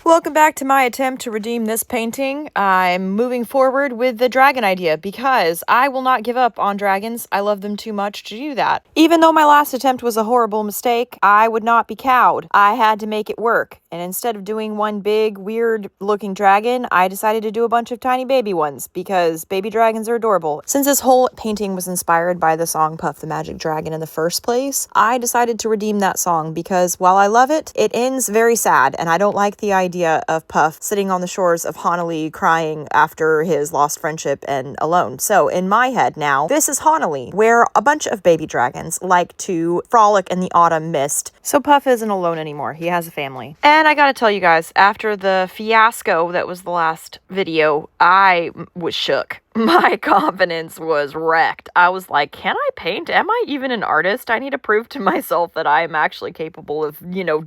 Welcome back to my attempt to redeem this painting. I'm moving forward with the dragon idea because I will not give up on dragons. I love them too much to do that. Even though my last attempt was a horrible mistake, I would not be cowed. I had to make it work. And instead of doing one big, weird-looking dragon, I decided to do a bunch of tiny baby ones because baby dragons are adorable. Since this whole painting was inspired by the song Puff the Magic Dragon in the first place, I decided to redeem that song because while I love it, it ends very sad, and I don't like the idea of Puff sitting on the shores of Honalee crying after his lost friendship and alone. So in my head now, this is Honalee, where a bunch of baby dragons like to frolic in the autumn mist. So Puff isn't alone anymore. He has a family. And I gotta tell you guys, after the fiasco that was the last video, I was shook. My confidence was wrecked. I was like, can I paint? Am I even an artist? I need to prove to myself that I am actually capable of,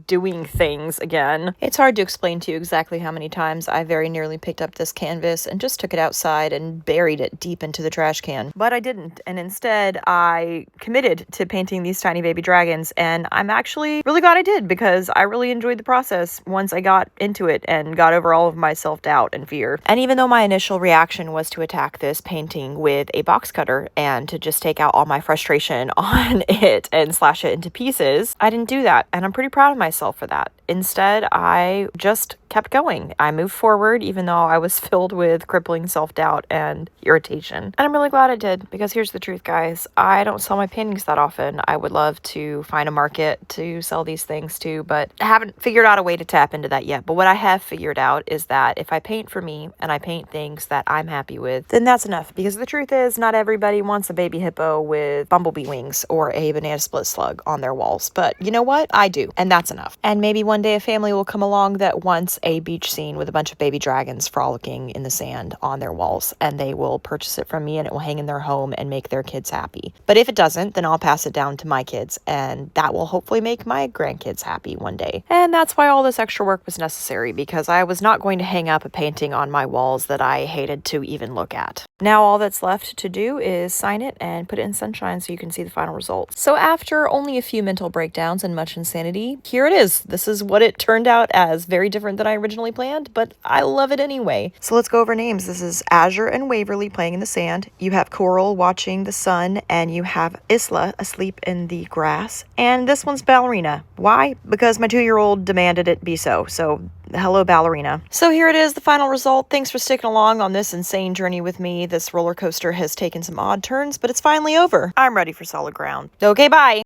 doing things again. It's hard to explain to you exactly how many times I very nearly picked up this canvas and just took it outside and buried it deep into the trash can. But I didn't, and instead I committed to painting these tiny baby dragons, and I'm actually really glad I did because I really enjoyed the process once I got into it and got over all of my self-doubt and fear. And even though my initial reaction was to attack this painting with a box cutter and to just take out all my frustration on it and slash it into pieces, I didn't do that, and I'm pretty proud of myself for that. Instead, I just kept going. I moved forward even though I was filled with crippling self-doubt and irritation. And I'm really glad I did, because here's the truth, guys. I don't sell my paintings that often. I would love to find a market to sell these things to, but I haven't figured out a way to tap into that yet. But what I have figured out is that if I paint for me and I paint things that I'm happy with, then that's enough. Because the truth is, not everybody wants a baby hippo with bumblebee wings or a banana split slug on their walls. But you know what? I do. And that's enough. And maybe one day a family will come along that wants a beach scene with a bunch of baby dragons frolicking in the sand on their walls, and they will purchase it from me and it will hang in their home and make their kids happy. But if it doesn't, then I'll pass it down to my kids, and that will hopefully make my grandkids happy one day. And that's why all this extra work was necessary, because I was not going to hang up a painting on my walls that I hated to even look at. Now all that's left to do is sign it and put it in sunshine so you can see the final result. So after only a few mental breakdowns and much insanity, here it is. This is what it turned out as. Very different than I originally planned, but I love it anyway. So let's go over names. This is Azure and Waverly playing in the sand. You have Coral watching the sun, and you have Isla asleep in the grass. And this one's Ballerina. Why? Because my 2-year-old demanded it be so. So hello, Ballerina. So here it is, the final result. Thanks for sticking along on this insane journey with me. This roller coaster has taken some odd turns, but it's finally over. I'm ready for solid ground. Okay, bye.